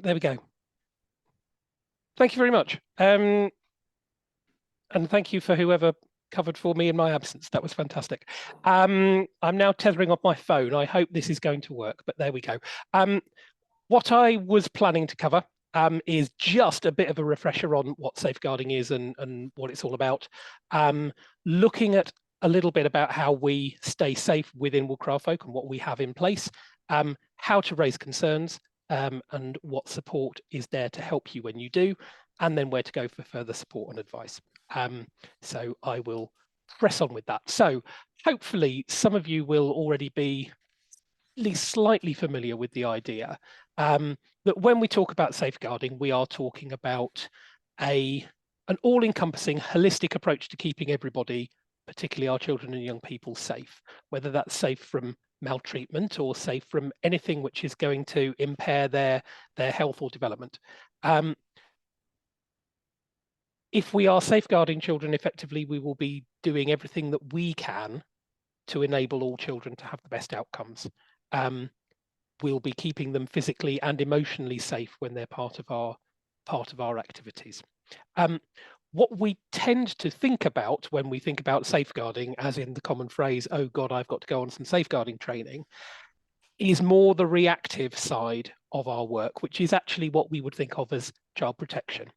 There we go. Thank you very much. And thank you for whoever covered for me in my absence. That was fantastic. I'm now tethering off my phone. I hope this is going to work, but there we go. What I was planning to cover is just a bit of a refresher on what safeguarding is and what it's all about. Looking at a little bit about how we stay safe within Woodcraft Folk and what we have in place, how to raise concerns, and what support is there to help you when you do, and then where to go for further support and advice. So I will press on with that. So hopefully some of you will already be at least slightly familiar with the idea that when we talk about safeguarding, we are talking about an all-encompassing holistic approach to keeping everybody, particularly our children and young people, safe, whether that's safe from maltreatment or safe from anything which is going to impair their health or development. If we are safeguarding children effectively, we will be doing everything that we can to enable all children to have the best outcomes. We'll be keeping them physically and emotionally safe when they're part of our activities. What we tend to think about when we think about safeguarding, as in the common phrase, "Oh God, I've got to go on some safeguarding training," is more the reactive side of our work, which is actually what we would think of as child protection.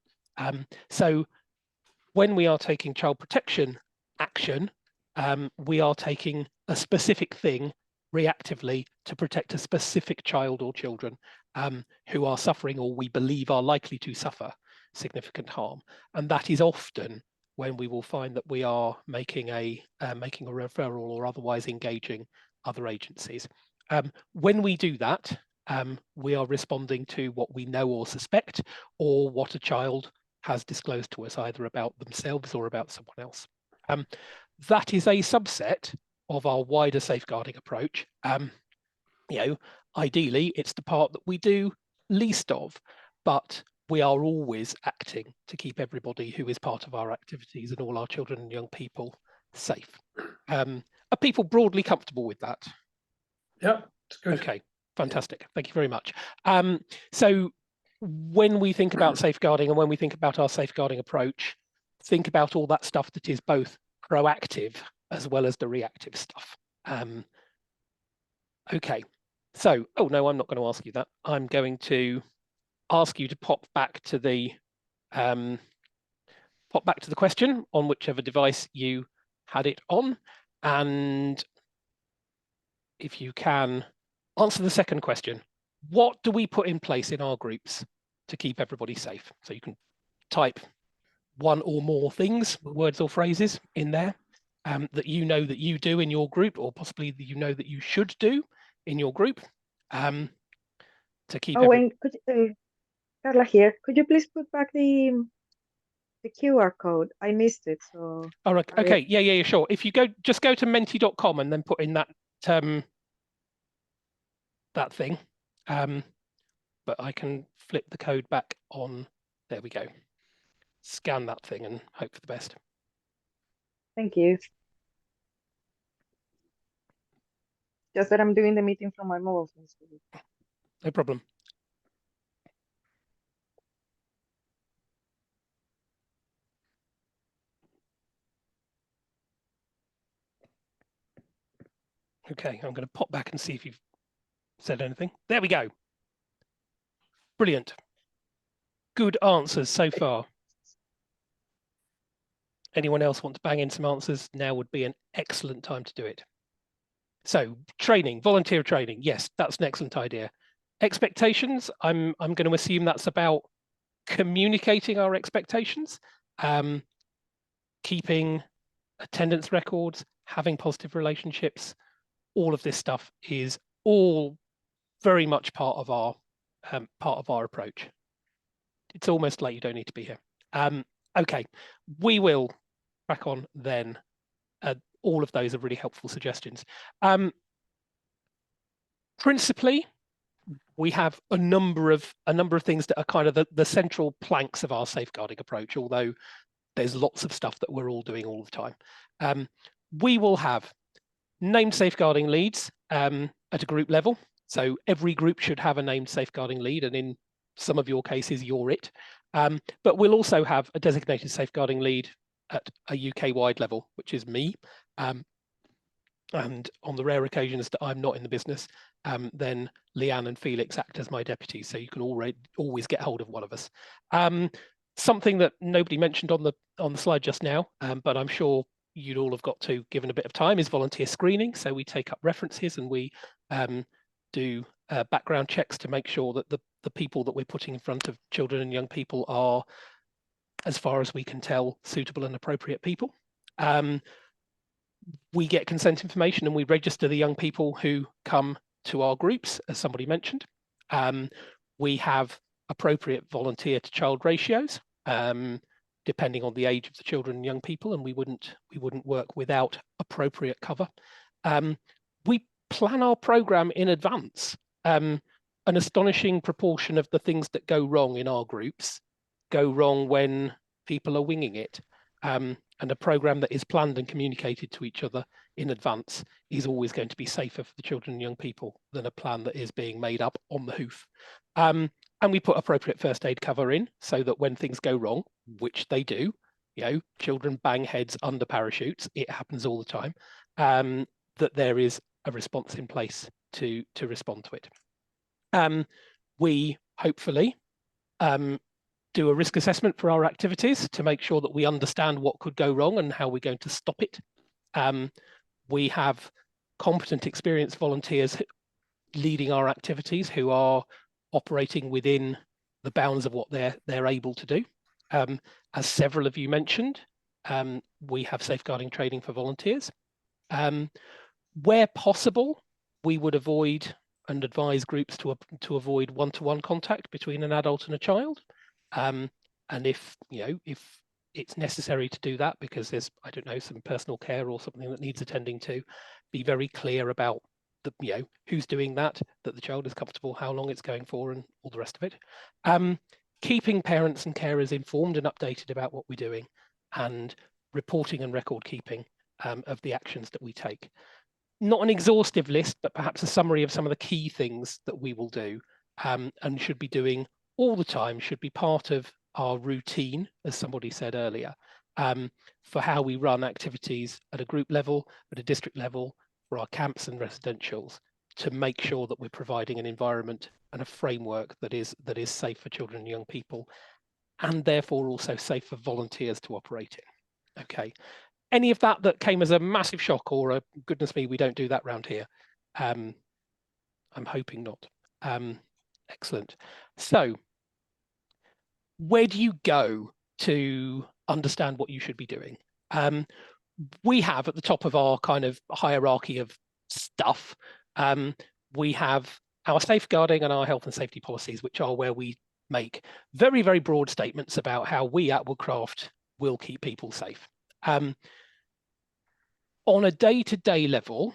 So when we are taking child protection action, we are taking a specific thing reactively to protect a specific child or children who are suffering or we believe are likely to suffer significant harm. And that is often when we will find that we are making a referral or otherwise engaging other agencies. When we do that, we are responding to what we know or suspect, or what a child has disclosed to us, either about themselves or about someone else. That is a subset of our wider safeguarding approach. Ideally, it's the part that we do least of, but we are always acting to keep everybody who is part of our activities and all our children and young people safe. Are people broadly comfortable with that? Yeah, it's good. Okay, fantastic. Thank you very much. So when we think about safeguarding and when we think about our safeguarding approach, think about all that stuff that is both proactive as well as the reactive stuff. Okay, so, oh no, I'm not going to ask you that. I'm going to ask you to pop back to the question on whichever device you had it on, and if you can answer the second question. What do we put in place in our groups to keep everybody safe? So you can type one or more things, words or phrases in there that you know that you do in your group, or possibly that you know that you should do in your group to keep. Owen, Carla here. Could you please put back the QR code? I missed it. So. Oh, okay. Yeah, sure. If you just go to menti.com and then put in that that thing, but I can flip the code back on. There we go. Scan that thing and hope for the best. Thank you. Just that I'm doing the meeting from my mobile phone. No problem. Okay, I'm going to pop back and see if you've said anything. There we go. Brilliant. Good answers so far. Anyone else want to bang in some answers? Now would be an excellent time to do it. So training, volunteer training. Yes, that's an excellent idea. Expectations, I'm going to assume that's about communicating our expectations, keeping attendance records, having positive relationships. All of this stuff is all very much part of our approach. It's almost like you don't need to be here. Okay, we will crack on then. All of those are really helpful suggestions. Principally, we have a number of things that are kind of the central planks of our safeguarding approach, although there's lots of stuff that we're all doing all the time. We will have named safeguarding leads at a group level. So every group should have a named safeguarding lead, and in some of your cases, you're it. But we'll also have a designated safeguarding lead at a UK-wide level, which is me. And on the rare occasions that I'm not in the business, then Leanne and Felix act as my deputies, so you can always get hold of one of us. Something that nobody mentioned on the slide just now, but I'm sure you'd all have got to, given a bit of time, is volunteer screening. So we take up references and we do background checks to make sure that the people that we're putting in front of children and young people are, as far as we can tell, suitable and appropriate people. We get consent information and we register the young people who come to our groups, as somebody mentioned. We have appropriate volunteer to child ratios, depending on the age of the children and young people, and we wouldn't work without appropriate cover. We plan our program in advance. An astonishing proportion of the things that go wrong in our groups go wrong when people are winging it. And a program that is planned and communicated to each other in advance is always going to be safer for the children and young people than a plan that is being made up on the hoof. And we put appropriate first aid cover in so that when things go wrong, which they do, children bang heads under parachutes, it happens all the time, that there is a response in place to respond to it. We hopefully do a risk assessment for our activities to make sure that we understand what could go wrong and how we're going to stop it. We have competent, experienced volunteers leading our activities who are operating within the bounds of what they're able to do. As several of you mentioned, we have safeguarding training for volunteers. Where possible, we would avoid and advise groups to avoid one-to-one contact between an adult and a child. And if it's necessary to do that because there's, I don't know, some personal care or something that needs attending to, be very clear about who's doing that the child is comfortable, how long it's going for, and all the rest of it. Keeping parents and carers informed and updated about what we're doing, and reporting and record keeping of the actions that we take. Not an exhaustive list, but perhaps a summary of some of the key things that we will do and should be doing all the time, should be part of our routine, as somebody said earlier, for how we run activities at a group level, at a district level, for our camps and residentials, to make sure that we're providing an environment and a framework that is safe for children and young people, and therefore also safe for volunteers to operate in. Okay. Any of that came as a massive shock or a goodness me, we don't do that round here? I'm hoping not. Excellent. So where do you go to understand what you should be doing? We have at the top of our kind of hierarchy of stuff, we have our safeguarding and our health and safety policies, which are where we make very, very broad statements about how we at Woodcraft will keep people safe. On a day-to-day level,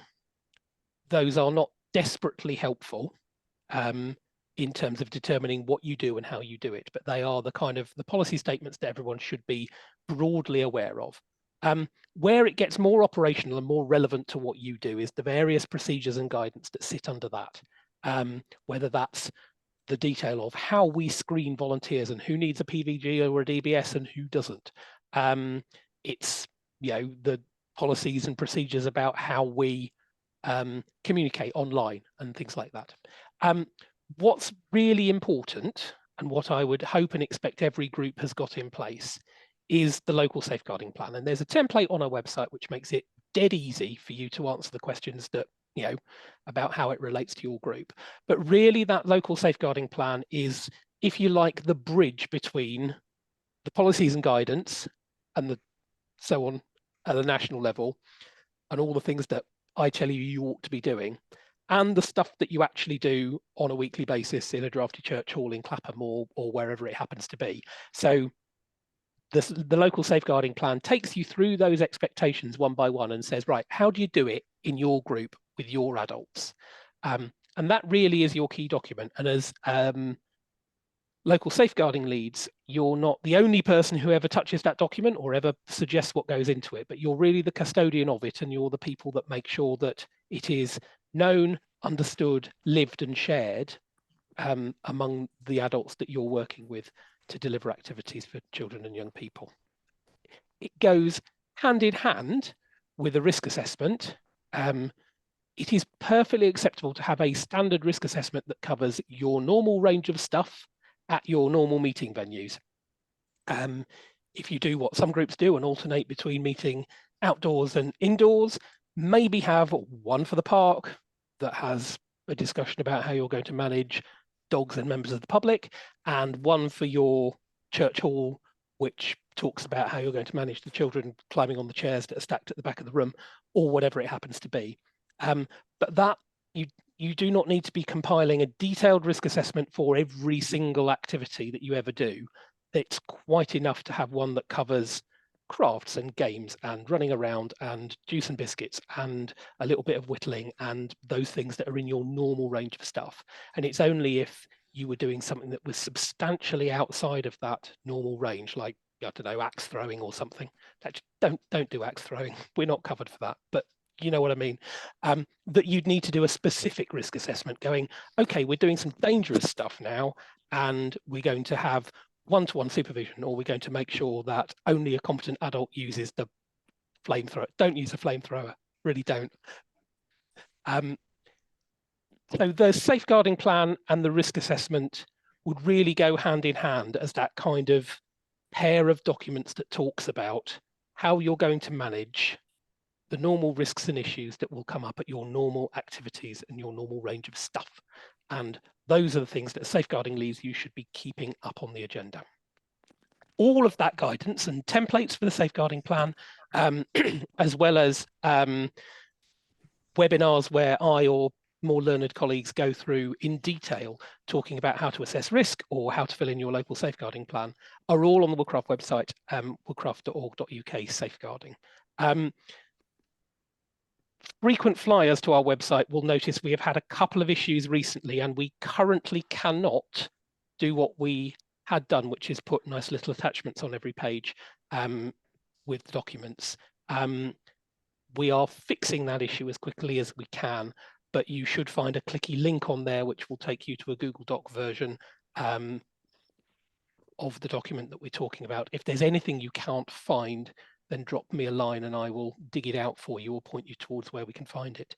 those are not desperately helpful in terms of determining what you do and how you do it, but they are the kind of the policy statements that everyone should be broadly aware of. Where it gets more operational and more relevant to what you do is the various procedures and guidance that sit under that, whether that's the detail of how we screen volunteers and who needs a PVG or a DBS and who doesn't. It's the policies and procedures about how we communicate online and things like that. What's really important, and what I would hope and expect every group has got in place, is the local safeguarding plan. And there's a template on our website which makes it dead easy for you to answer the questions that about how it relates to your group. But really that local safeguarding plan is, if you like, the bridge between the policies and guidance and the so on at the national level, and all the things that I tell you ought to be doing, and the stuff that you actually do on a weekly basis in a drafty church hall in Clapham or wherever it happens to be. So the local safeguarding plan takes you through those expectations one by one and says, right, how do you do it in your group with your adults? And that really is your key document. And as local safeguarding leads, you're not the only person who ever touches that document or ever suggests what goes into it, but you're really the custodian of it, and you're the people that make sure that it is known, understood, lived and shared among the adults that you're working with to deliver activities for children and young people. It goes hand in hand with a risk assessment. It is perfectly acceptable to have a standard risk assessment that covers your normal range of stuff at your normal meeting venues. If you do what some groups do and alternate between meeting outdoors and indoors, maybe have one for the park that has a discussion about how you're going to manage dogs and members of the public, and one for your church hall, which talks about how you're going to manage the children climbing on the chairs that are stacked at the back of the room, or whatever it happens to be. But that you do not need to be compiling a detailed risk assessment for every single activity that you ever do. It's quite enough to have one that covers crafts and games and running around and juice and biscuits and a little bit of whittling and those things that are in your normal range of stuff. And it's only if you were doing something that was substantially outside of that normal range, like, I don't know, axe throwing or something. Don't do axe throwing. We're not covered for that, but you know what I mean, that you'd need to do a specific risk assessment going, okay, we're doing some dangerous stuff now, and we're going to have one-to-one supervision, or we're going to make sure that only a competent adult uses the flamethrower. Don't use a flamethrower, really don't. So the safeguarding plan and the risk assessment would really go hand in hand as that kind of pair of documents that talks about how you're going to manage the normal risks and issues that will come up at your normal activities and your normal range of stuff. And those are the things that safeguarding leads you should be keeping up on the agenda. All of that guidance and templates for the safeguarding plan, as well as webinars where I or more learned colleagues go through in detail talking about how to assess risk or how to fill in your local safeguarding plan, are all on the Woodcraft website, woodcraft.org.uk safeguarding. Frequent flyers to our website will notice we have had a couple of issues recently, and we currently cannot do what we had done, which is put nice little attachments on every page with documents. We are fixing that issue as quickly as we can, but you should find a clicky link on there which will take you to a Google Doc version of the document that we're talking about. If there's anything you can't find, then drop me a line and I will dig it out for you or point you towards where we can find it.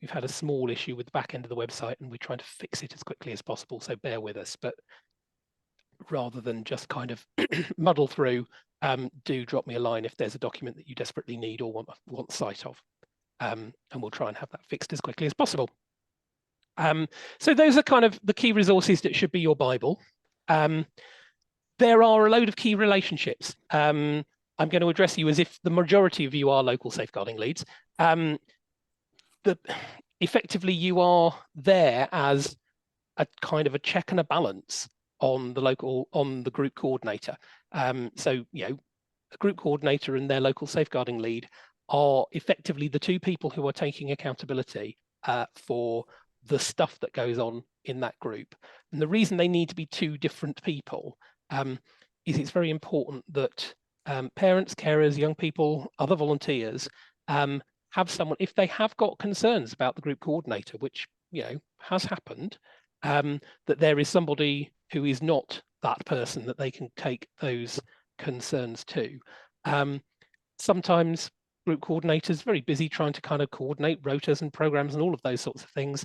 We've had a small issue with the back end of the website and we're trying to fix it as quickly as possible, so bear with us. But rather than just kind of muddle through, do drop me a line if there's a document that you desperately need or want sight of. And we'll try and have that fixed as quickly as possible. So those are kind of the key resources that should be your Bible. There are a load of key relationships. I'm going to address you as if the majority of you are local safeguarding leads. Effectively, you are there as a kind of a check and a balance on the group coordinator. So, you know, a group coordinator and their local safeguarding lead are effectively the two people who are taking accountability for the stuff that goes on in that group. And the reason they need to be two different people is it's very important that parents, carers, young people, other volunteers have someone, if they have got concerns about the group coordinator, which, you know, has happened, that there is somebody who is not that person that they can take those concerns to. Sometimes group coordinators very busy trying to kind of coordinate rotas and programs and all of those sorts of things.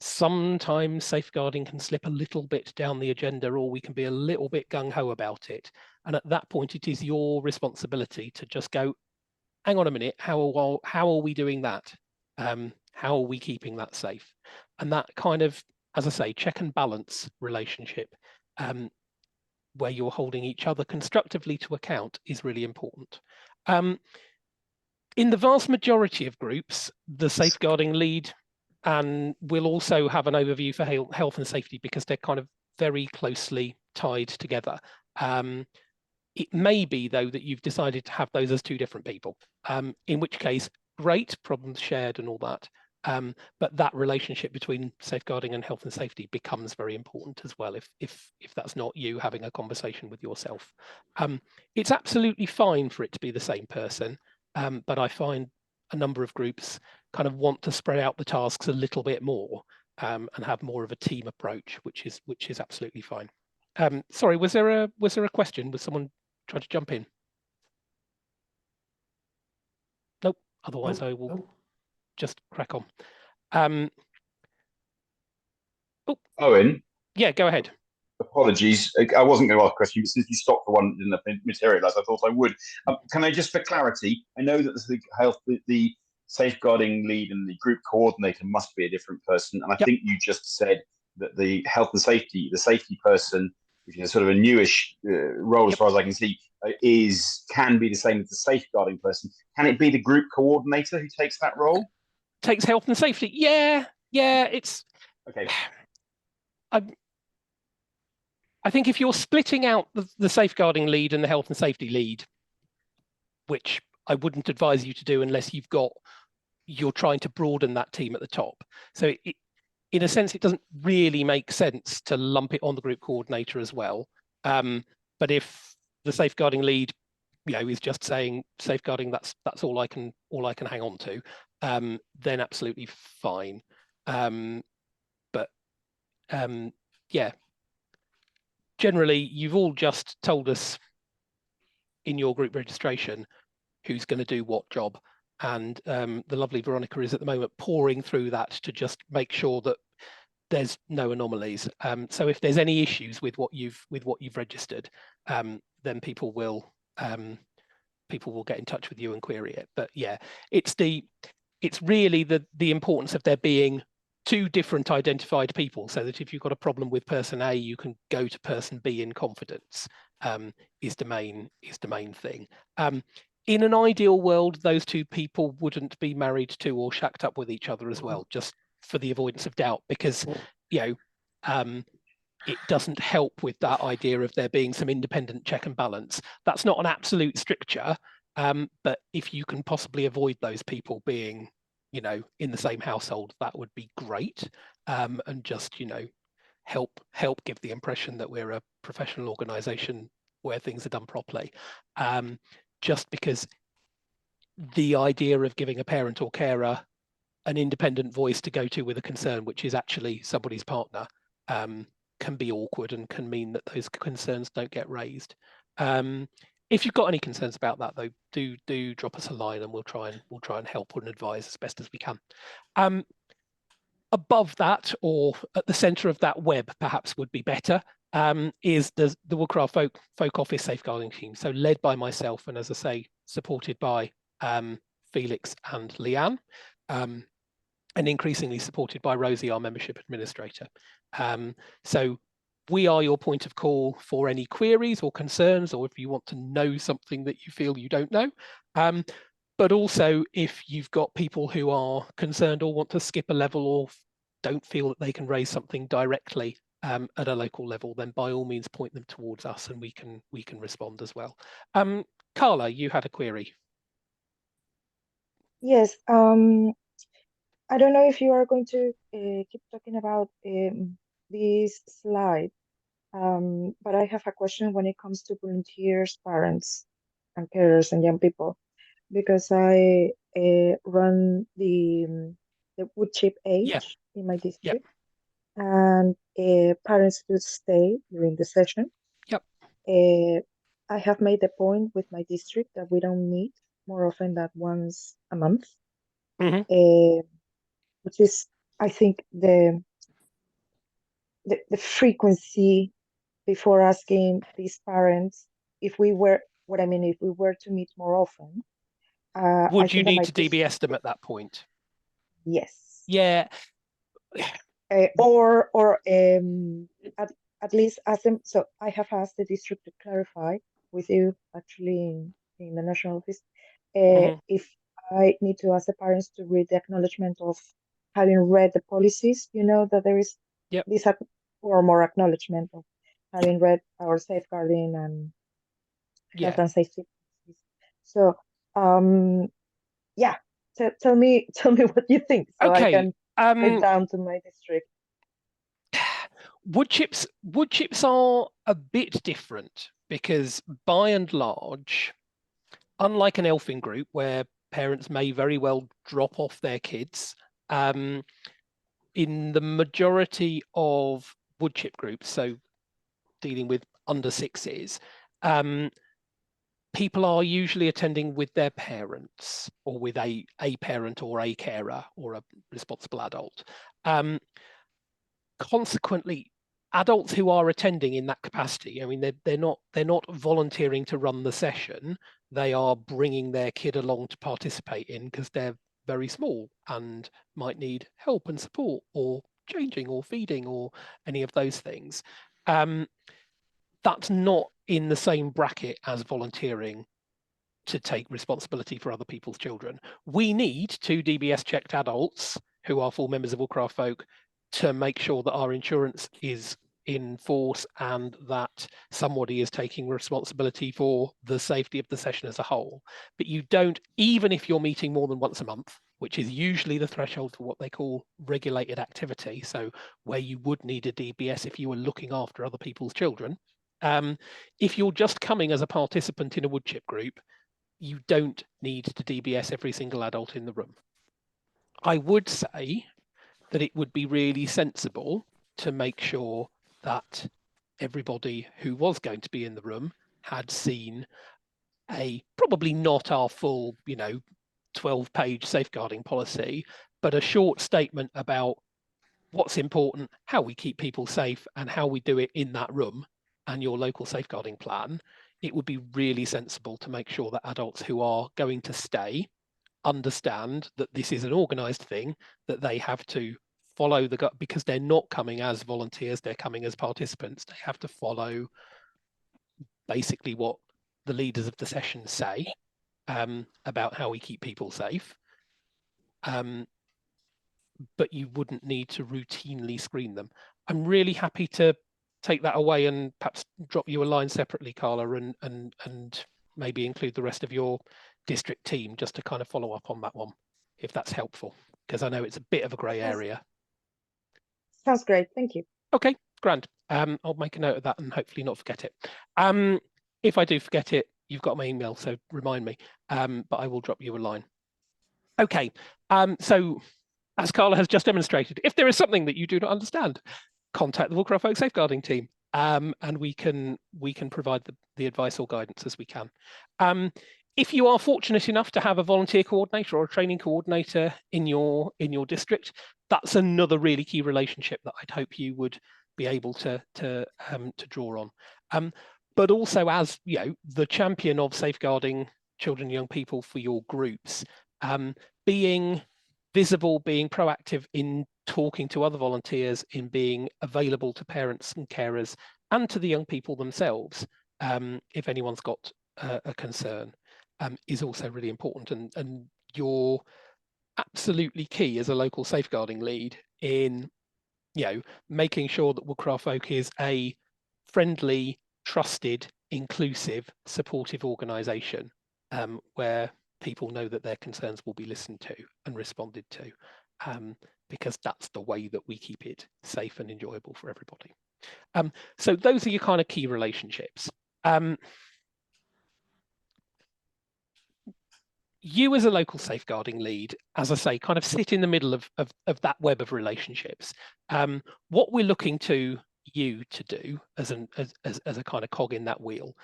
Sometimes safeguarding can slip a little bit down the agenda, or we can be a little bit gung-ho about it. And at that point, it is your responsibility to just go, hang on a minute, how are we doing that? How are we keeping that safe? And that kind of, as I say, check and balance relationship where you're holding each other constructively to account is really important. In the vast majority of groups, the safeguarding lead and we'll also have an overview for health and safety because they're kind of very closely tied together. It may be, though, that you've decided to have those as two different people, in which case, great, problems shared and all that. But that relationship between safeguarding and health and safety becomes very important as well, if that's not you having a conversation with yourself. It's absolutely fine for it to be the same person, but I find a number of groups kind of want to spread out the tasks a little bit more. and have more of a team approach, which is absolutely fine. Sorry, was there a question? Was someone trying to jump in? Nope. Otherwise, I will just crack on. Owen, yeah, go ahead. apologies. I wasn't going to ask a question, but since you stopped for one that didn't materialise, I thought I would. Can I just, for clarity, I know that the safeguarding lead and the group coordinator must be a different person, and I think you just said that the health and safety, the safety person, which is sort of a newish role as far as I can see, can be the same as the safeguarding person. Can it be the group coordinator who takes that role? Takes health and safety. Yeah, it's okay. I think if you're splitting out the safeguarding lead and the health and safety lead, which I wouldn't advise you to do unless you're trying to broaden that team at the top. So in a sense, it doesn't really make sense to lump it on the group coordinator as well. But if the safeguarding lead, is just saying safeguarding, that's all I can hang on to, then absolutely fine. Yeah. Generally, you've all just told us in your group registration who's going to do what job, and the lovely Veronica is at the moment pouring through that to just make sure that there's no anomalies. So if there's any issues with what you've registered, then people will get in touch with you and query it. But yeah, it's really the importance of there being two different identified people, so that if you've got a problem with person A, you can go to person B in confidence, is the main thing. In an ideal world, those two people wouldn't be married to or shacked up with each other as well, just for the avoidance of doubt, because it doesn't help with that idea of there being some independent check and balance. That's not an absolute stricture, but if you can possibly avoid those people being in the same household, that would be great, and just help give the impression that we're a professional organization where things are done properly. Just because the idea of giving a parent or carer an independent voice to go to with a concern, which is actually somebody's partner, can be awkward and can mean that those concerns don't get raised. If you've got any concerns about that, though, do drop us a line, and we'll try and help and advise as best as we can. Above that, or at the centre of that web, perhaps would be better, is the Woodcraft Folk Office Safeguarding Team. So led by myself, and as I say, supported by Felix and Leanne, and increasingly supported by Rosie, our membership administrator. So we are your point of call for any queries or concerns, or if you want to know something that you feel you don't know. But also, if you've got people who are concerned or want to skip a level or don't feel that they can raise something directly at a local level, then by all means point them towards us, and we can respond as well. Carla, you had a query. Yes. I don't know if you are going to keep talking about this slide, but I have a question when it comes to volunteers, parents, and carers and young people, because I run the wood chip age in my district, and parents do stay during the session. I have made the point with my district that we don't meet more often than once a month. Which is, I think, the frequency before asking these parents if we were to meet more often. Would you need to DBS them at that point? Yes. Yeah. Or at least ask them. So I have asked the district to clarify with you, actually, in the national office, if I need to ask the parents to read the acknowledgement of having read the policies, that there is this or more acknowledgement of having read our safeguarding and health and safety. So, tell me what you think, so I can head down to my district. Wood chips are a bit different, because by and large, unlike an elfin group where parents may very well drop off their kids, in the majority of wood chip groups, so dealing with under sixes, people are usually attending with their parents or with a parent or a carer or a responsible adult. Consequently, adults who are attending in that capacity, I mean, they're not volunteering to run the session. They are bringing their kid along to participate in because they're very small and might need help and support or changing or feeding or any of those things. That's not in the same bracket as volunteering to take responsibility for other people's children. We need 2 DBS checked adults who are full members of All Craft Folk to make sure that our insurance is in force and that somebody is taking responsibility for the safety of the session as a whole. But you don't, even if you're meeting more than once a month, which is usually the threshold for what they call regulated activity, so where you would need a DBS if you were looking after other people's children, if you're just coming as a participant in a wood chip group, you don't need to DBS every single adult in the room. I would say that it would be really sensible to make sure that everybody who was going to be in the room had seen probably not our full, 12-page safeguarding policy, but a short statement about what's important, how we keep people safe, and how we do it in that room, and your local safeguarding plan. It would be really sensible to make sure that adults who are going to stay understand that this is an organised thing, that they have to follow because they're not coming as volunteers, they're coming as participants. They have to follow basically what the leaders of the session say about how we keep people safe. But you wouldn't need to routinely screen them. I'm really happy to take that away and perhaps drop you a line separately, Carla, and maybe include the rest of your district team just to kind of follow up on that one, if that's helpful, because I know it's a bit of a grey area. Sounds great. Thank you. Okay, grand. I'll make a note of that and hopefully not forget it. If I do forget it, you've got my email, so remind me, but I will drop you a line. Okay, so as Carla has just demonstrated, if there is something that you do not understand, contact the All Craft Folk safeguarding team, and we can provide the advice or guidance as we can. If you are fortunate enough to have a volunteer coordinator or a training coordinator in your district, that's another really key relationship that I'd hope you would be able to draw on. But also, as the champion of safeguarding children and young people for your groups, being visible, being proactive in talking to other volunteers, in being available to parents and carers and to the young people themselves, if anyone's got a concern, is also really important. And you're absolutely key as a local safeguarding lead in making sure that Woodcraft Folk is a friendly, trusted, inclusive, supportive organisation where people know that their concerns will be listened to and responded to, because that's the way that we keep it safe and enjoyable for everybody. So those are your kind of key relationships. You as a local safeguarding lead, as I say, kind of sit in the middle of that web of relationships. What we're looking to you to do as a kind of cog in that wheel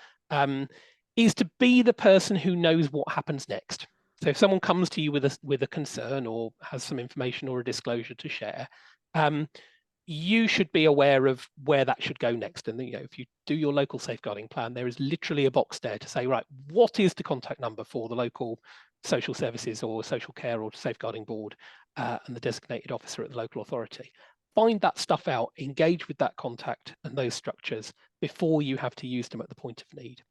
is to be the person who knows what happens next. So if someone comes to you with a concern or has some information or a disclosure to share, you should be aware of where that should go next. And if you do your local safeguarding plan, there is literally a box there to say, right, what is the contact number for the local social services or social care or safeguarding board and the designated officer at the local authority. Find that stuff out, engage with that contact and those structures before you have to use them at the point of need.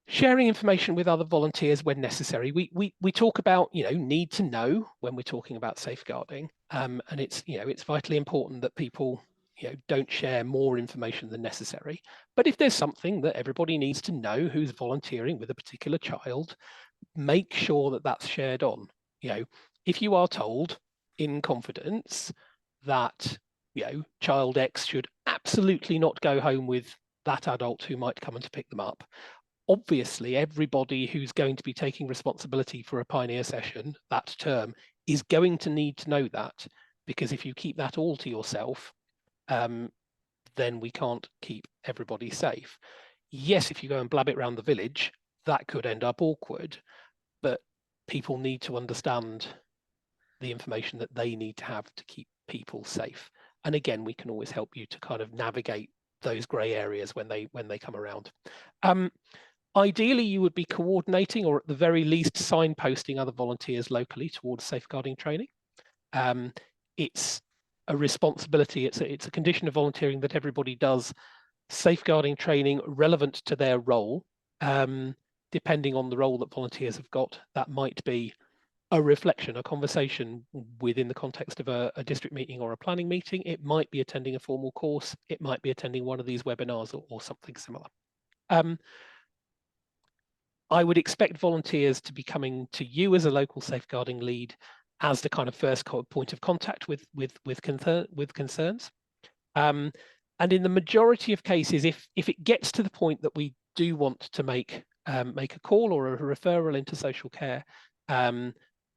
Sharing information with other volunteers when necessary. We talk about need to know when we're talking about safeguarding, and it's it's vitally important that people don't share more information than necessary. But if there's something that everybody needs to know who's volunteering with a particular child, make sure that that's shared on. If you are told in confidence that child X should absolutely not go home with that adult who might come to pick them up, obviously everybody who's going to be taking responsibility for a pioneer session that term is going to need to know that, because if you keep that all to yourself, then we can't keep everybody safe. Yes, if you go and blab it around the village, that could end up awkward, but people need to understand the information that they need to have to keep people safe. And again, we can always help you to kind of navigate those grey areas when they come around. Ideally, you would be coordinating, or at the very least signposting other volunteers locally towards safeguarding training. It's a responsibility, it's a condition of volunteering that everybody does safeguarding training relevant to their role. Depending on the role that volunteers have got, that might be a reflection, a conversation within the context of a district meeting or a planning meeting. It might be attending a formal course. It might be attending one of these webinars or something similar. I would expect volunteers to be coming to you as a local safeguarding lead as the kind of first point of contact with concerns. And in the majority of cases, if it gets to the point that we do want to make a call or a referral into social care,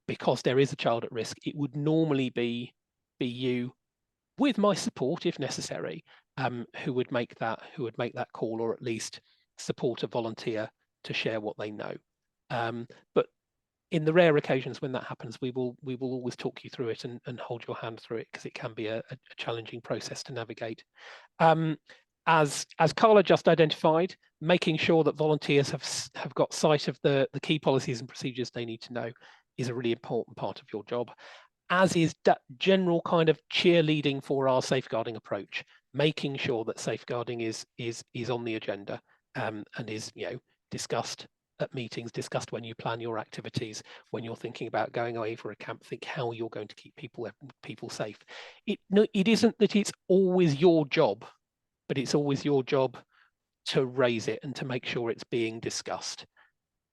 because there is a child at risk, it would normally be you, with my support if necessary, who would make that call, or at least support a volunteer to share what they know. But in the rare occasions when that happens, we will always talk you through it and hold your hand through it, because it can be a challenging process to navigate. As Carla just identified, making sure that volunteers have got sight of the key policies and procedures they need to know is a really important part of your job, as is that general kind of cheerleading for our safeguarding approach, making sure that safeguarding is on the agenda, and is discussed at meetings, discussed when you plan your activities, when you're thinking about going away for a camp, think how you're going to keep people safe. It isn't that it's always your job, but it's always your job to raise it and to make sure it's being discussed.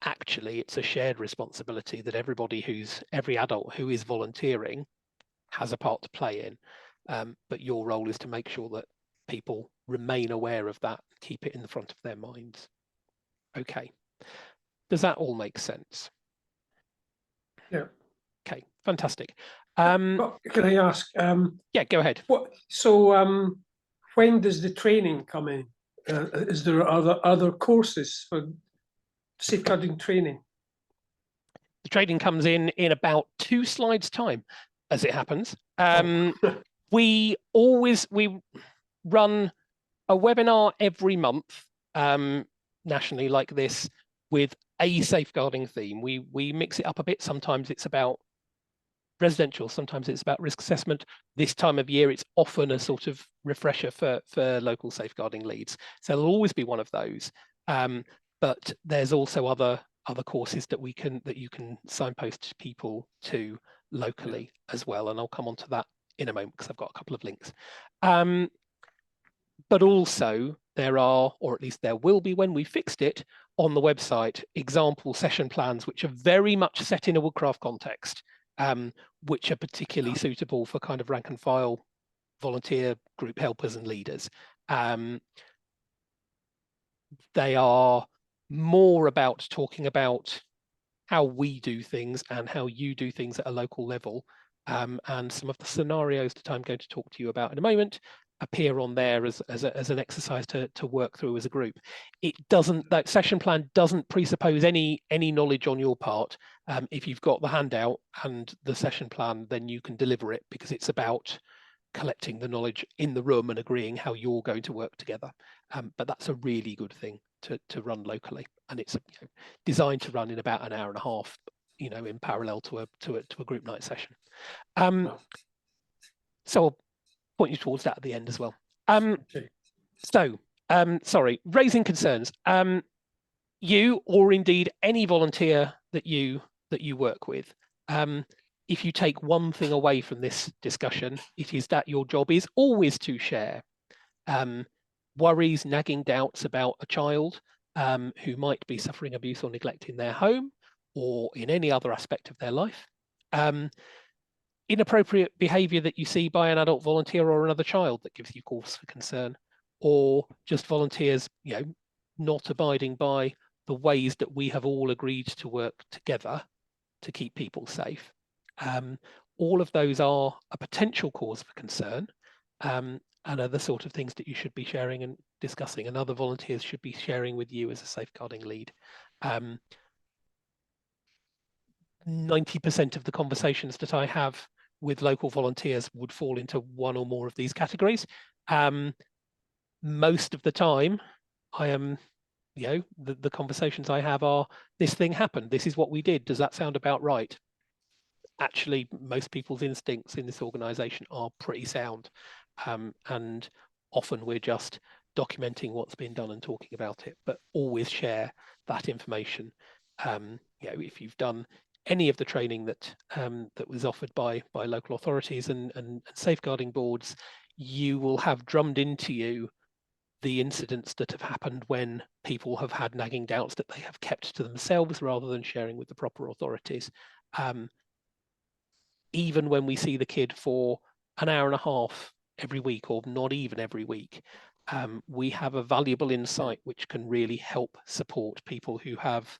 Actually, it's a shared responsibility that every adult who is volunteering has a part to play in. But your role is to make sure that people remain aware of that, keep it in the front of their minds. Okay. Does that all make sense? Yeah. Okay, fantastic. Well, can I ask? Yeah, go ahead. When does the training come in? Is there other courses for safeguarding training? The training comes in about 2 slides time, as it happens. We run a webinar every month, nationally like this, with a safeguarding theme. We mix it up a bit. Sometimes it's about residential, sometimes it's about risk assessment. This time of year, it's often a sort of refresher for local safeguarding leads. So there'll always be one of those. But there's also other courses that you can signpost people to locally as well. And I'll come on to that in a moment, because I've got a couple of links. But also there are, or at least there will be when we fixed it on the website, example session plans, which are very much set in a Woodcraft context, which are particularly suitable for kind of rank and file volunteer group helpers and leaders. They are more about talking about how we do things and how you do things at a local level. And some of the scenarios that I'm going to talk to you about in a moment appear on there as an exercise to work through as a group. That session plan doesn't presuppose any knowledge on your part. If you've got the handout and the session plan, then you can deliver it, because it's about collecting the knowledge in the room and agreeing how you're going to work together. But that's a really good thing to run locally, and it's designed to run in about an hour and a half, in parallel to a group night session. So I'll point you towards that at the end as well. Okay. So, sorry, raising concerns. You, or indeed any volunteer that you work with, if you take one thing away from this discussion, it is that your job is always to share worries, nagging doubts about a child who might be suffering abuse or neglect in their home or in any other aspect of their life. Inappropriate behaviour that you see by an adult volunteer or another child that gives you cause for concern, or just volunteers, not abiding by the ways that we have all agreed to work together to keep people safe. All of those are a potential cause for concern, and are the sort of things that you should be sharing and discussing, and other volunteers should be sharing with you as a safeguarding lead. 90% of the conversations that I have with local volunteers would fall into one or more of these categories. Most of the time, I am, the conversations I have are, this thing happened, this is what we did, does that sound about right? Actually, most people's instincts in this organization are pretty sound, and often we're just documenting what's been done and talking about it, but always share that information. If you've done any of the training that was offered by local authorities and safeguarding boards, you will have drummed into you the incidents that have happened when people have had nagging doubts that they have kept to themselves rather than sharing with the proper authorities. Even when we see the kid for an hour and a half every week, or not even every week, we have a valuable insight which can really help support people who have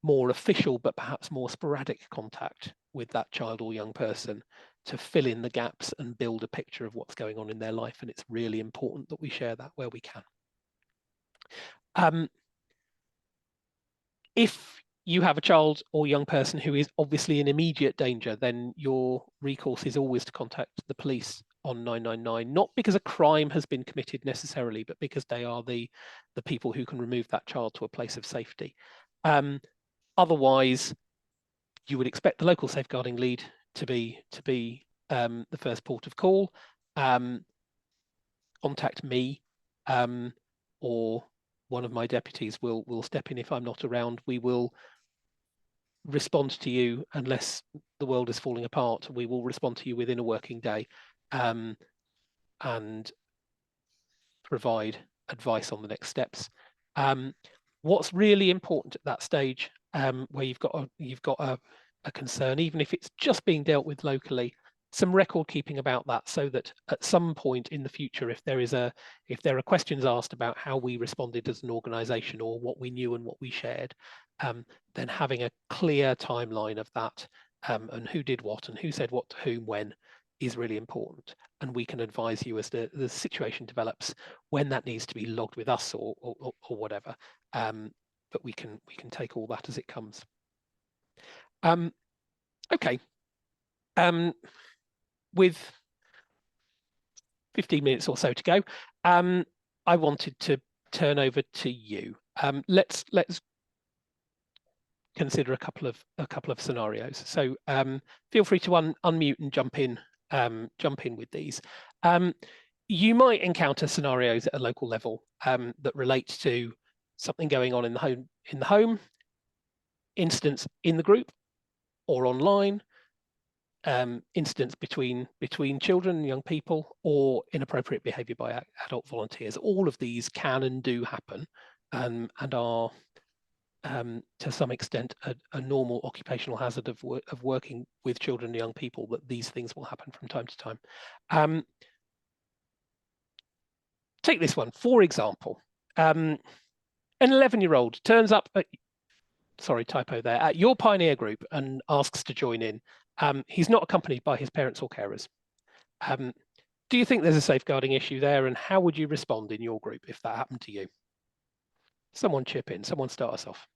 more official but perhaps more sporadic contact with that child or young person, to fill in the gaps and build a picture of what's going on in their life. And it's really important that we share that where we can. If you have a child or young person who is obviously in immediate danger, then your recourse is always to contact the police on 999, not because a crime has been committed necessarily, but because they are the people who can remove that child to a place of safety. Otherwise, you would expect the local safeguarding lead to be the first port of call. Contact me, or one of my deputies will step in if I'm not around. We will respond to you unless the world is falling apart. We will respond to you within a working day, and provide advice on the next steps. What's really important at that stage, where you've got a concern, even if it's just being dealt with locally, some record keeping about that, so that at some point in the future, if there are questions asked about how we responded as an organization, or what we knew and what we shared, then having a clear timeline of that, and who did what and who said what to whom when, is really important. And we can advise you as the situation develops, when that needs to be logged with us or whatever. But we can take all that as it comes. Okay. With 15 minutes or so to go, I wanted to turn over to you. Let's consider a couple of scenarios. So feel free to unmute and jump in with these. You might encounter scenarios at a local level that relate to something going on in the home, incidents in the group or online, incidents between children and young people, or inappropriate behaviour by adult volunteers. All of these can and do happen, and are to some extent a normal occupational hazard of working with children and young people, that these things will happen from time to time. Take this one, for example. An 11-year-old turns up at, sorry, typo there, at your pioneer group and asks to join in. He's not accompanied by his parents or carers. Do you think there's a safeguarding issue there, and how would you respond in your group if that happened to you? Someone chip in, someone start us off.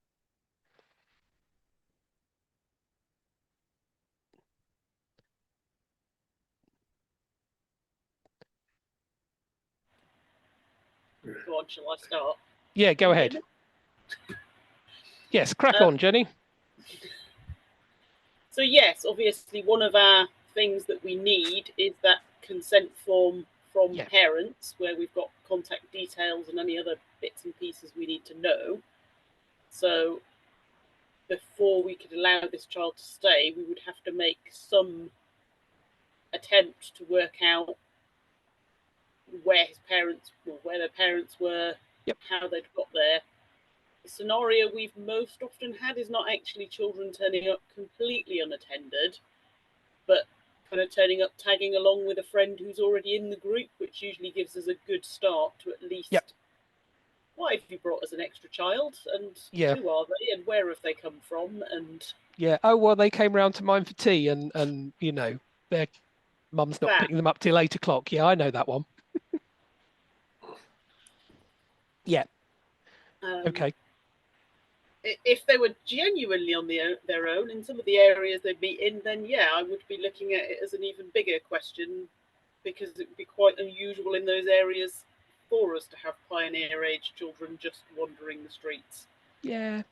Go on, shall I start? Yeah, go ahead. Yes, crack on, Jenny. So yes, obviously one of our things that we need is that consent form from parents, where we've got contact details and any other bits and pieces we need to know. So before we could allow this child to stay, we would have to make some attempt to work out where his parents, or where their parents were, how they'd got there. The scenario we've most often had is not actually children turning up completely unattended, but kind of turning up, tagging along with a friend who's already in the group, which usually gives us a good start to at least, why have you brought us an extra child, and who are they, and where have they come from, and Yeah. Oh, well, they came round to mine for tea, and you know, their mum's not That. picking them up till 8 o'clock. Yeah, I know that one. Yeah. Okay. If they were genuinely on their own in some of the areas they'd be in, then yeah, I would be looking at it as an even bigger question, because it would be quite unusual in those areas for us to have pioneer age children just wandering the streets. Yeah.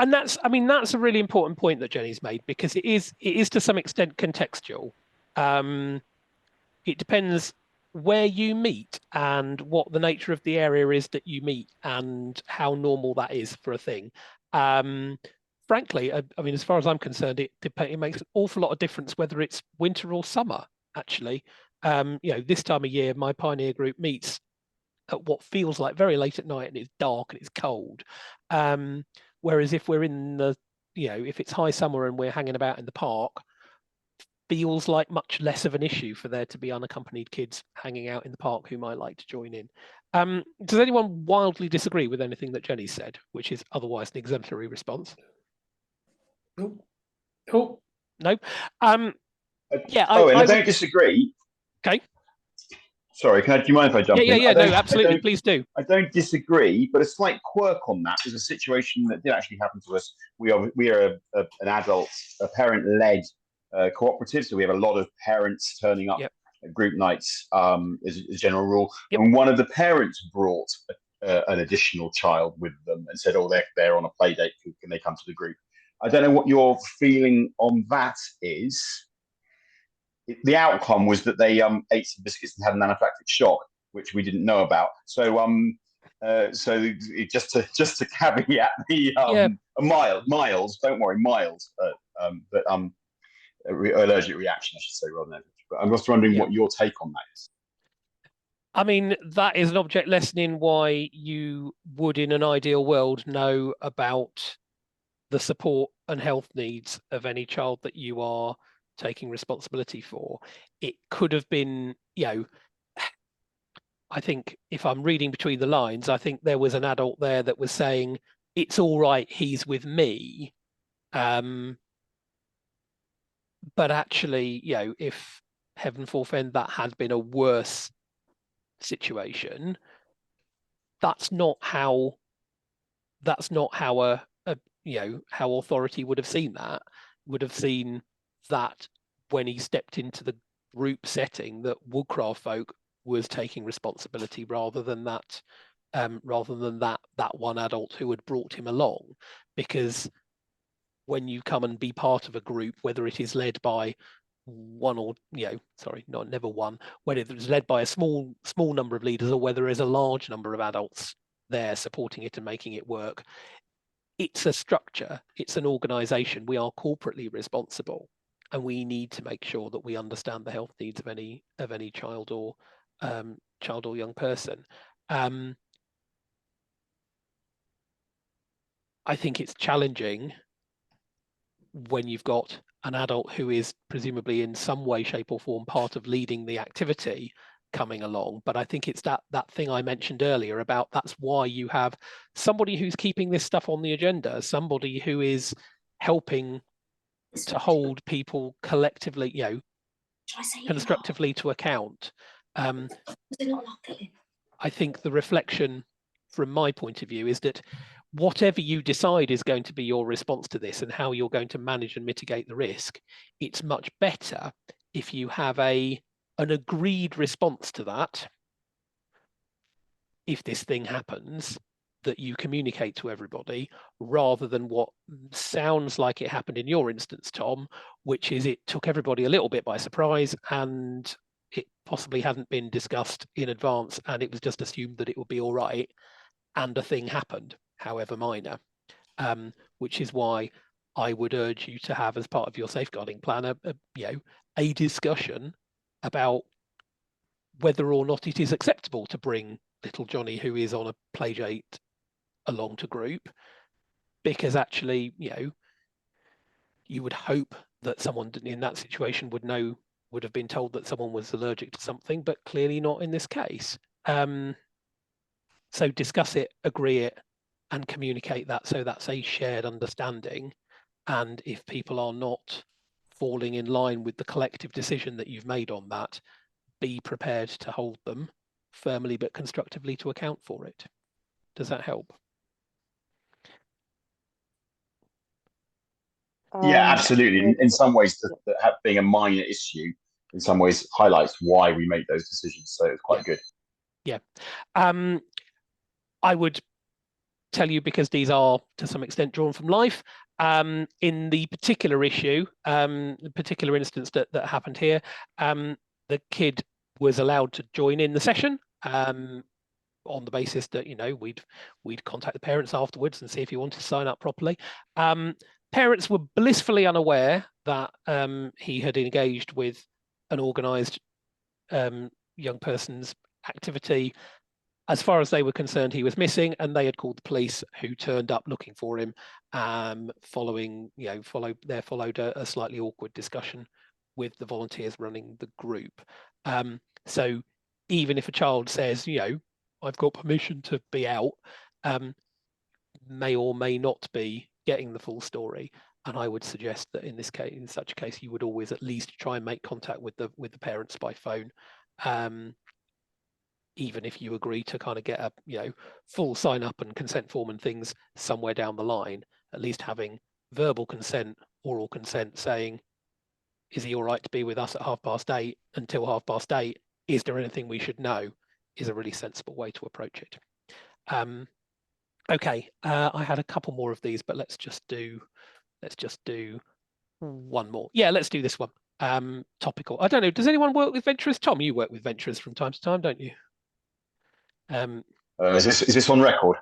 And that's, I mean, that's a really important point that Jenny's made, because it is to some extent contextual. It depends where you meet and what the nature of the area is that you meet and how normal that is for a thing. Frankly, I mean, as far as I'm concerned, it makes an awful lot of difference whether it's winter or summer, actually. You know, this time of year, my pioneer group meets at what feels like very late at night, and it's dark and it's cold. Whereas if we're in the, you know, if it's high summer and we're hanging about in the park, feels like much less of an issue for there to be unaccompanied kids hanging out in the park who might like to join in. Does anyone wildly disagree with anything that Jenny said, which is otherwise an exemplary response? Nope. Nope. No. Yeah. I don't disagree. Okay. Sorry, do you mind if I jump in? Yeah, no, absolutely. Please do. I don't disagree, but a slight quirk on that is a situation that did actually happen to us. We are an adult, a parent-led cooperative, so we have a lot of parents turning up at group nights as a general rule. And one of the parents brought an additional child with them and said, "Oh, they're on a play date. Can they come to the group?" I don't know what your feeling on that is. The outcome was that they ate some biscuits and had an anaphylactic shock, which we didn't know about. So just to caveat the mild, don't worry, mild, but allergic reaction, I should say, rather than. But I'm just wondering what your take on that is. I mean, that is an object lesson in why you would, in an ideal world, know about the support and health needs of any child that you are taking responsibility for. It could have been, you know, I think if I'm reading between the lines, I think there was an adult there that was saying, it's all right, he's with me. But actually, you know, if heaven forfend that had been a worse situation, that's not how a you know, how authority would have seen that when he stepped into the group setting, that Woodcraft folk was taking responsibility rather than that one adult who had brought him along. Because when you come and be part of a group, whether it is led by one or, you know, sorry, not never one, whether it's led by a small number of leaders or whether there's a large number of adults there supporting it and making it work, it's a structure, it's an organization. We are corporately responsible, and we need to make sure that we understand the health needs of any child or young person. I think it's challenging when you've got an adult who is presumably in some way, shape or form part of leading the activity coming along. But I think it's that thing I mentioned earlier about that's why you have somebody who's keeping this stuff on the agenda, somebody who is helping to hold people collectively, you know, constructively to account. I think the reflection from my point of view is that whatever you decide is going to be your response to this and how you're going to manage and mitigate the risk, it's much better if you have an agreed response to that. If this thing happens, that you communicate to everybody, rather than what sounds like it happened in your instance, Tom, which is it took everybody a little bit by surprise and it possibly hadn't been discussed in advance and it was just assumed that it would be all right, and a thing happened, however minor, which is why I would urge you to have, as part of your safeguarding plan, a discussion about whether or not it is acceptable to bring little Johnny, who is on a play date, along to group, because actually, you know, you would hope that someone in that situation would have been told that someone was allergic to something, but clearly not in this case. So discuss it, agree it, and communicate that, so that's a shared understanding. And if people are not falling in line with the collective decision that you've made on that, be prepared to hold them firmly but constructively to account for it. Does that help? Yeah, absolutely. In some ways, being a minor issue, in some ways, highlights why we make those decisions. So it's quite good. Yeah. I would tell you, because these are to some extent drawn from life, in the particular issue, the particular instance that happened here, the kid was allowed to join in the session on the basis that, you know, we'd contact the parents afterwards and see if he wanted to sign up properly. Parents were blissfully unaware that he had engaged with an organised young person's activity. As far as they were concerned, he was missing, and they had called the police, who turned up looking for him. Followed a slightly awkward discussion with the volunteers running the group. So even if a child says, you know, I've got permission to be out, may or may not be getting the full story. And I would suggest that in this case, in such a case, you would always at least try and make contact with the parents by phone. Even if you agree to kind of get a, you know, full sign up and consent form and things somewhere down the line, at least having verbal consent, oral consent saying, is he all right to be with us at 8:30 until 8:30? Is there anything we should know? Is a really sensible way to approach it. Okay, I had a couple more of these, but let's just do one more. Yeah, let's do this one. Topical. I don't know, does anyone work with venturers? Tom, you work with venturers from time to time, don't you? Is this on record?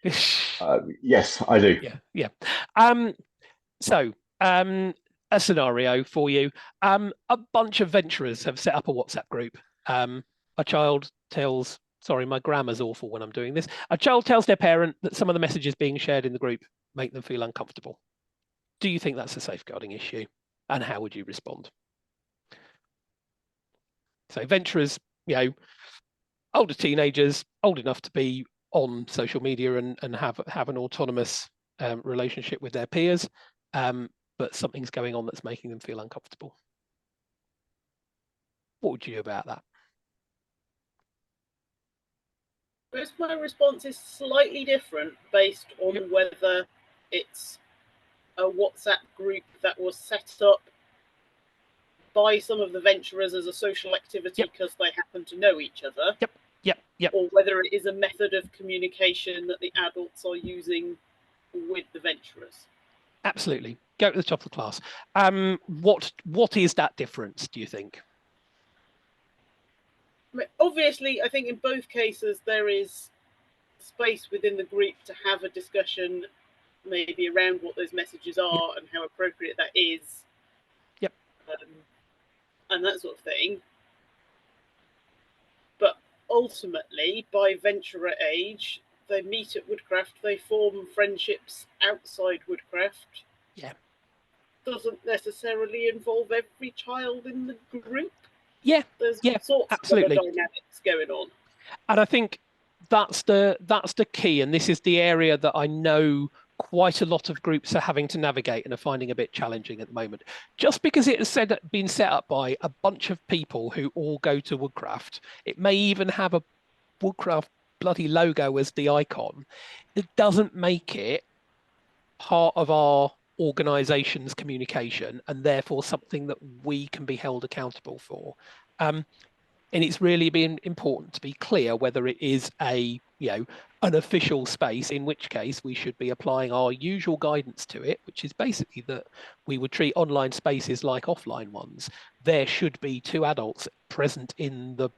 Yes, I do. Yeah. So a scenario for you. A bunch of venturers have set up a WhatsApp group. A child tells, sorry, my grammar's awful when I'm doing this. A child tells their parent that some of the messages being shared in the group make them feel uncomfortable. Do you think that's a safeguarding issue? And how would you respond? So venturers, you know, older teenagers, old enough to be on social media and have an autonomous relationship with their peers, but something's going on that's making them feel uncomfortable. What would you do about that? My response is slightly different based on whether it's a WhatsApp group that was set up by some of the venturers as a social activity because they happen to know each other. Yep. Or whether it is a method of communication that the adults are using with the venturers. Absolutely. Go to the top of the class. What is that difference, do you think? Obviously, I think in both cases there is space within the group to have a discussion maybe around what those messages are and how appropriate that is. Yep. And that sort of thing. But ultimately, by venturer age, they meet at Woodcraft, they form friendships outside Woodcraft. Yeah. Doesn't necessarily involve every child in the group. Yeah. There's sorts of other dynamics going on. And I think that's the key, and this is the area that I know quite a lot of groups are having to navigate and are finding a bit challenging at the moment. Just because it has been set up by a bunch of people who all go to Woodcraft, it may even have a Woodcraft bloody logo as the icon, it doesn't make it part of our organization's communication and therefore something that we can be held accountable for. And it's really been important to be clear whether it is an official space, in which case we should be applying our usual guidance to it, which is basically that we would treat online spaces like offline ones. There should be 2 adults present in the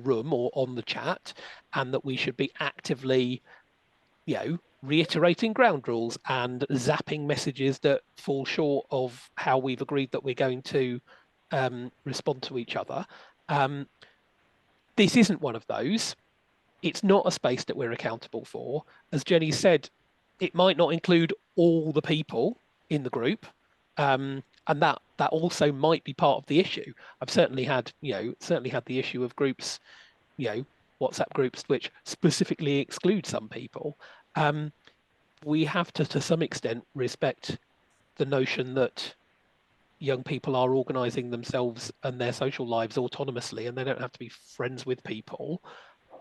room or on the chat, and that we should be actively, reiterating ground rules and zapping messages that fall short of how we've agreed that we're going to respond to each other. This isn't one of those. It's not a space that we're accountable for. As Jenny said, it might not include all the people in the group, and that also might be part of the issue. I've certainly had the issue of groups, WhatsApp groups which specifically exclude some people. We have to some extent respect the notion that young people are organising themselves and their social lives autonomously, and they don't have to be friends with people.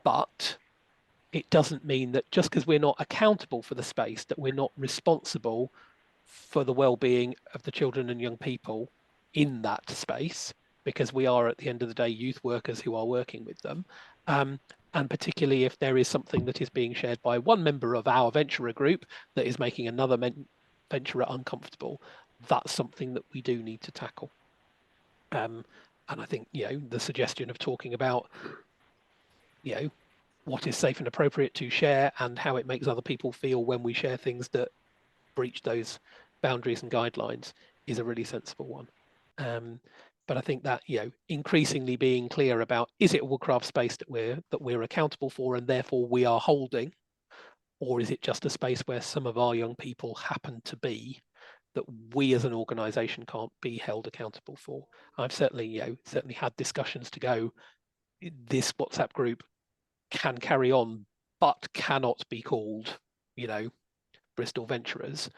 But it doesn't mean that just because we're not accountable for the space, that we're not responsible for the well-being of the children and young people in that space, because we are at the end of the day youth workers who are working with them. And particularly if there is something that is being shared by one member of our venturer group that is making another venturer uncomfortable, that's something that we do need to tackle. And I think, the suggestion of talking about, what is safe and appropriate to share and how it makes other people feel when we share things that breach those boundaries and guidelines is a really sensible one. But I think that, increasingly being clear about, is it a Woodcraft space that we're accountable for and therefore we are holding, or is it just a space where some of our young people happen to be that we as an organisation can't be held accountable for? I've certainly had discussions to go, this WhatsApp group can carry on, but cannot be called, Bristol Venturers,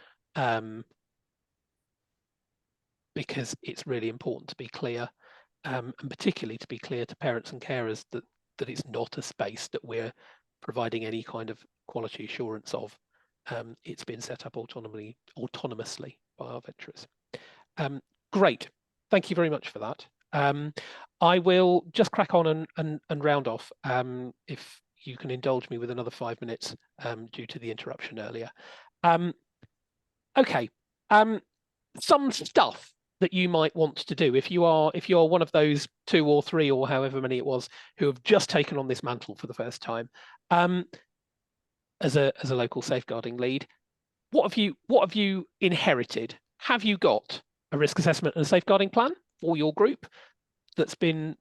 because it's really important to be clear, and particularly to be clear to parents and carers that it's not a space that we're providing any kind of quality assurance of. It's been set up autonomously by our venturers. Great, thank you very much for that. I will just crack on and round off, if you can indulge me with another 5 minutes due to the interruption earlier. Okay, some stuff that you might want to do if you are one of those 2 or 3 or however many it was who have just taken on this mantle for the first time, as a local safeguarding lead. What have you inherited? Have you got a risk assessment and a safeguarding plan for your group that's been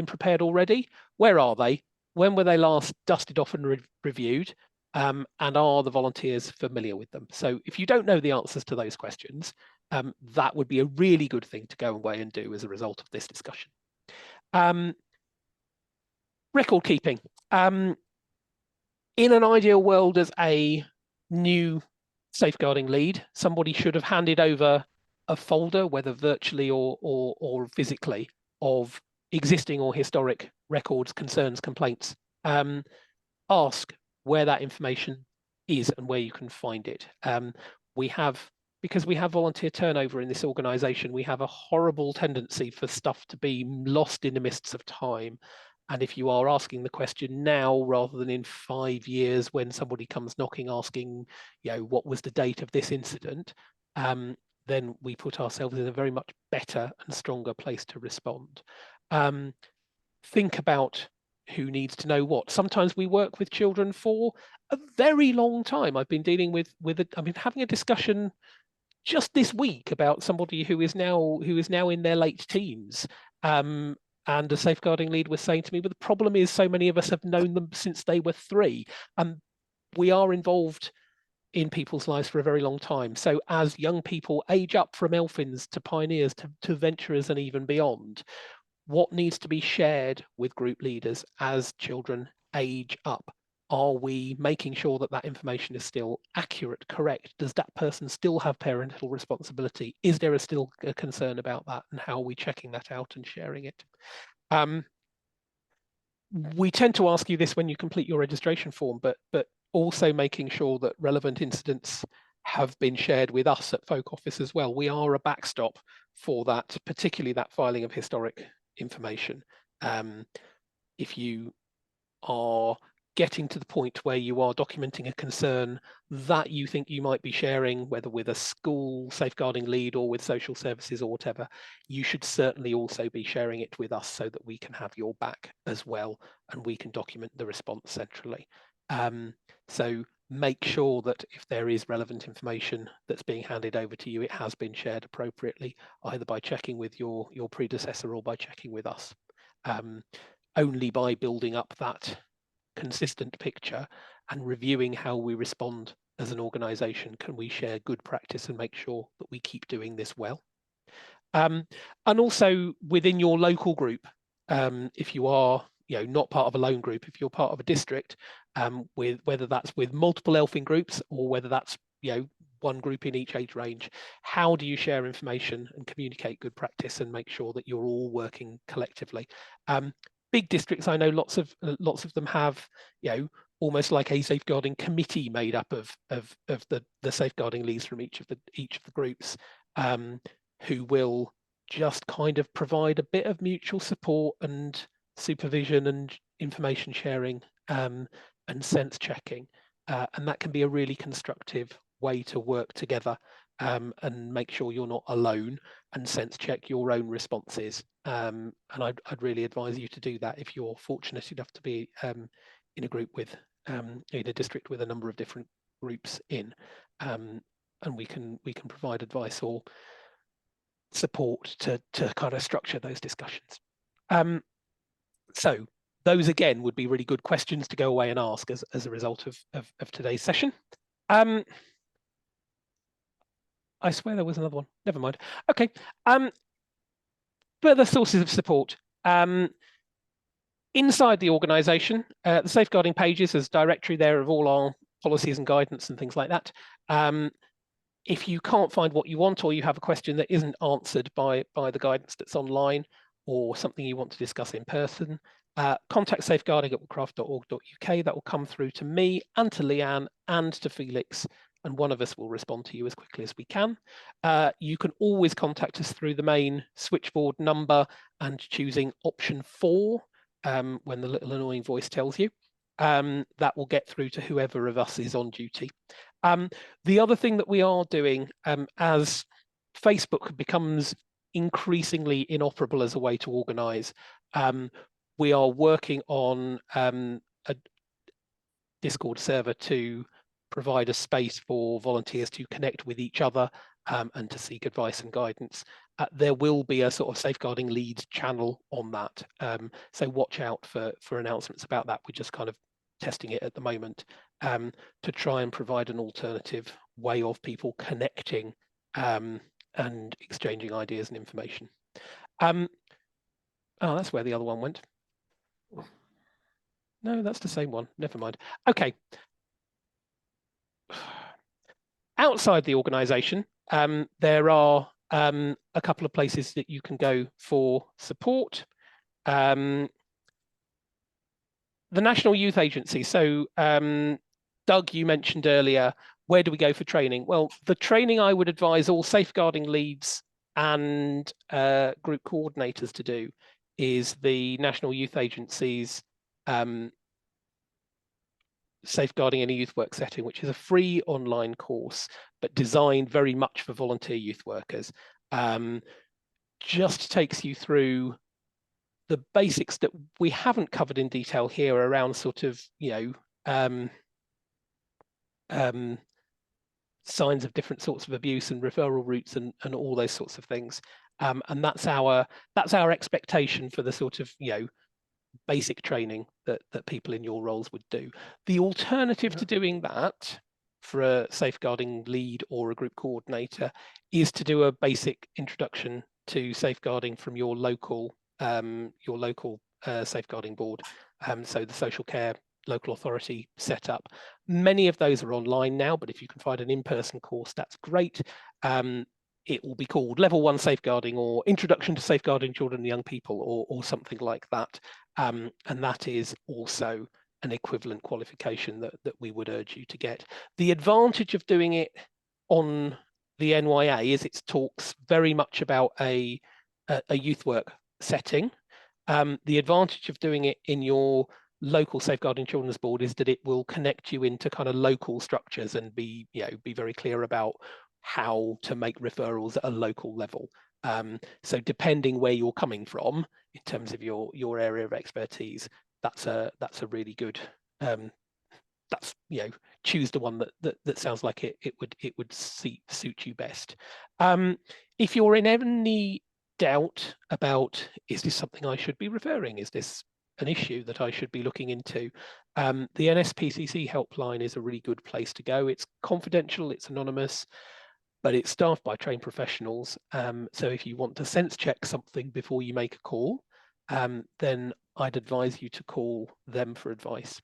prepared already? Where are they? When were they last dusted off and reviewed? And are the volunteers familiar with them? So if you don't know the answers to those questions, that would be a really good thing to go away and do as a result of this discussion. Record keeping. In an ideal world, as a new safeguarding lead, somebody should have handed over a folder, whether virtually or physically, of existing or historic records, concerns, complaints. Ask where that information is and where you can find it. Because we have volunteer turnover in this organisation, we have a horrible tendency for stuff to be lost in the mists of time. And if you are asking the question now rather than in 5 years when somebody comes knocking asking, what was the date of this incident, then we put ourselves in a very much better and stronger place to respond. Think about who needs to know what. Sometimes we work with children for a very long time. I've been dealing with I've been having a discussion just this week about somebody who is now in their late teens. And a safeguarding lead was saying to me, but the problem is so many of us have known them since they were 3. And we are involved in people's lives for a very long time. So as young people age up from elfins to pioneers to venturers and even beyond, what needs to be shared with group leaders as children age up? Are we making sure that that information is still accurate, correct? Does that person still have parental responsibility? Is there still a concern about that? And how are we checking that out and sharing it? We tend to ask you this when you complete your registration form, but also making sure that relevant incidents have been shared with us at Folk Office as well. We are a backstop for that, particularly that filing of historic information. If you are getting to the point where you are documenting a concern that you think you might be sharing, whether with a school safeguarding lead or with social services or whatever, you should certainly also be sharing it with us so that we can have your back as well and we can document the response centrally. So make sure that if there is relevant information that's being handed over to you, it has been shared appropriately, either by checking with your predecessor or by checking with us. Only by building up that consistent picture and reviewing how we respond as an organisation can we share good practice and make sure that we keep doing this well. And also within your local group, if you are not part of a lone group, if you're part of a district, with whether that's with multiple elfin groups or whether that's one group in each age range. How do you share information and communicate good practice and make sure that you're all working collectively? Big districts, I know lots of them have, almost like a safeguarding committee made up of the safeguarding leads from each of the groups, who will just kind of provide a bit of mutual support and supervision and information sharing, and sense checking, and that can be a really constructive way to work together, and make sure you're not alone, and sense check your own responses. And I'd really advise you to do that if you're fortunate enough to be in a group with in a district with a number of different groups in, and we can provide advice or support to kind of structure those discussions. So those again would be really good questions to go away and ask as a result of today's session. I swear there was another one. Never mind. Okay. Further sources of support. Inside the organisation, the safeguarding pages, there's a directory there of all our policies and guidance and things like that. If you can't find what you want, or you have a question that isn't answered by the guidance that's online, or something you want to discuss in person, contact safeguarding@woodcraft.org.uk. That will come through to me and to Leanne and to Felix, and one of us will respond to you as quickly as we can. You can always contact us through the main switchboard number and choosing option 4 when the little annoying voice tells you. That will get through to whoever of us is on duty. The other thing that we are doing, as Facebook becomes increasingly inoperable as a way to organise, we are working on a Discord server to provide a space for volunteers to connect with each other, and to seek advice and guidance. There will be a sort of safeguarding lead channel on that, so watch out for announcements about that. We're just kind of testing it at the moment, to try and provide an alternative way of people connecting, and exchanging ideas and information. Oh, that's where the other one went. No, that's the same one. Never mind. Okay. Outside the organisation, there are a couple of places that you can go for support. The National Youth Agency. So, Doug, you mentioned earlier, where do we go for training? Well, the training I would advise all safeguarding leads and group coordinators to do is the National Youth Agency's Safeguarding in a Youth Work Setting, which is a free online course, but designed very much for volunteer youth workers. Just takes you through the basics that we haven't covered in detail here around sort of, signs of different sorts of abuse and referral routes and all those sorts of things. And that's our expectation for the sort of, basic training that people in your roles would do. The alternative to doing that for a safeguarding lead or a group coordinator is to do a basic introduction to safeguarding from your local safeguarding board. So the social care local authority setup. Many of those are online now, but if you can find an in-person course, that's great. It will be called Level 1 Safeguarding or Introduction to Safeguarding Children and Young People, or something like that. And that is also an equivalent qualification that we would urge you to get. The advantage of doing it on the NYA is it talks very much about a youth work setting. The advantage of doing it in your local Safeguarding Children's Board is that it will connect you into kind of local structures and be very clear about how to make referrals at a local level. So depending where you're coming from in terms of your area of expertise, that's a really good, choose the one that sounds like it would suit you best. If you're in any doubt about, is this something I should be referring, is this an issue that I should be looking into, the NSPCC helpline is a really good place to go. It's confidential, it's anonymous, but it's staffed by trained professionals. So if you want to sense check something before you make a call, then I'd advise you to call them for advice.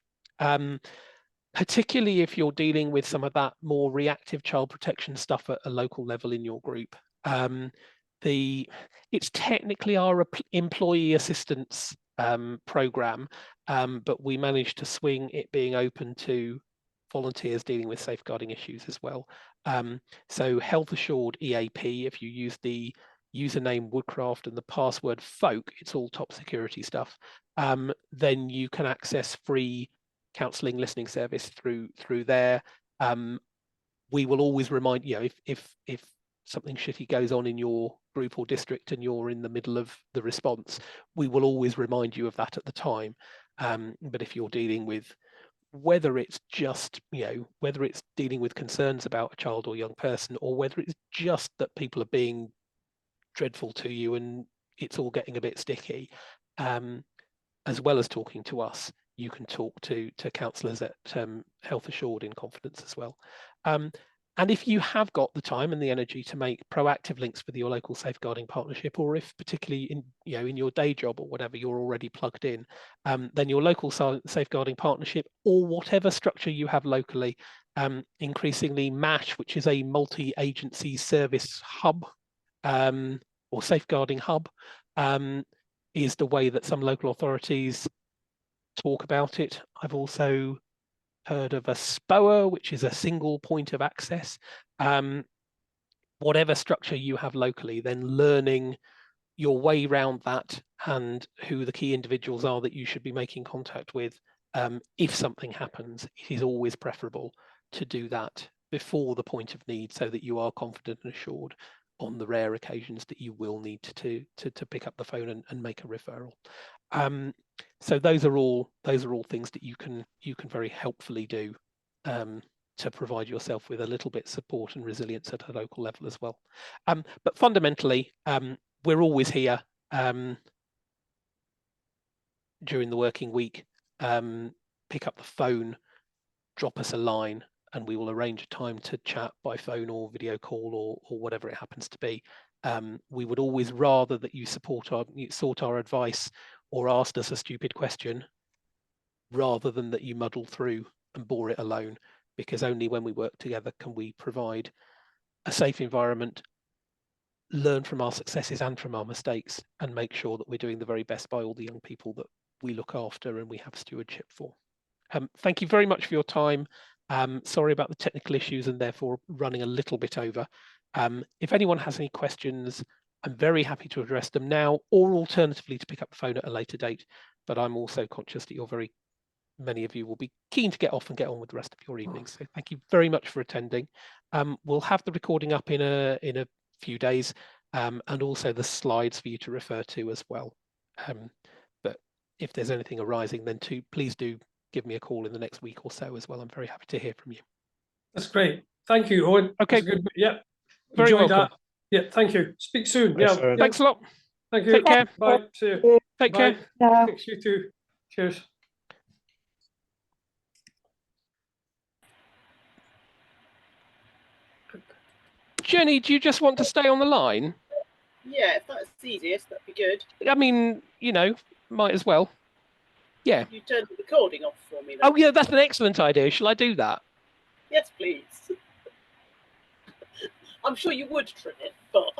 particularly if you're dealing with some of that more reactive child protection stuff at a local level in your group. It's technically our employee assistance program, but we managed to swing it being open to volunteers dealing with safeguarding issues as well. So Health Assured EAP, if you use the username Woodcraft and the password folk, it's all top security stuff, then you can access free counselling listening service through there. We will always remind you, if something shitty goes on in your group or district and you're in the middle of the response, we will always remind you of that at the time. But if you're dealing with, whether it's just, whether it's dealing with concerns about a child or young person, or whether it's just that people are being dreadful to you and it's all getting a bit sticky, as well as talking to us, you can talk to counsellors at Health Assured in confidence as well. And if you have got the time and the energy to make proactive links with your local safeguarding partnership, or if particularly in your day job or whatever you're already plugged in, then your local safeguarding partnership, or whatever structure you have locally, increasingly MASH, which is a multi-agency service hub or safeguarding hub, is the way that some local authorities talk about it. I've also heard of a SPOA, which is a single point of access. Whatever structure you have locally, then learning your way around that and who the key individuals are that you should be making contact with if something happens, it is always preferable to do that before the point of need, so that you are confident and assured on the rare occasions that you will need to pick up the phone and make a referral. So those are all things that you can very helpfully do to provide yourself with a little bit of support and resilience at a local level as well. But fundamentally, we're always here during the working week. Pick up the phone, drop us a line, and we will arrange a time to chat by phone or video call or whatever it happens to be. We would always rather that you sought our advice or asked us a stupid question, rather than that you muddle through and bore it alone, because only when we work together can we provide a safe environment, learn from our successes and from our mistakes, and make sure that we're doing the very best by all the young people that we look after and we have stewardship for. Thank you very much for your time. Sorry about the technical issues and therefore running a little bit over. If anyone has any questions, I'm very happy to address them now, or alternatively to pick up the phone at a later date. But I'm also conscious that many of you will be keen to get off and get on with the rest of your evening. So thank you very much for attending. We'll have the recording up in a few days, and also the slides for you to refer to as well. But if there's anything arising, then please do give me a call in the next week or so as well. I'm very happy to hear from you. That's great. Thank you, Owen. Okay. Good. Yeah. Very Enjoyed welcome. that. Yeah. Thank you. Speak soon. Thanks, Yeah. Owen. Thanks a lot. Thank you. Take care. Bye. See you. Take Bye. care. Yeah. Thanks, you too. Cheers. Jenny, do you just want to stay on the line? Yeah, if that's easiest, that'd be good. I mean, might as well. Yeah. You turn the recording off for me then. Oh, yeah, that's an excellent idea. Shall I do that? Yes, please. I'm sure you would trim it, but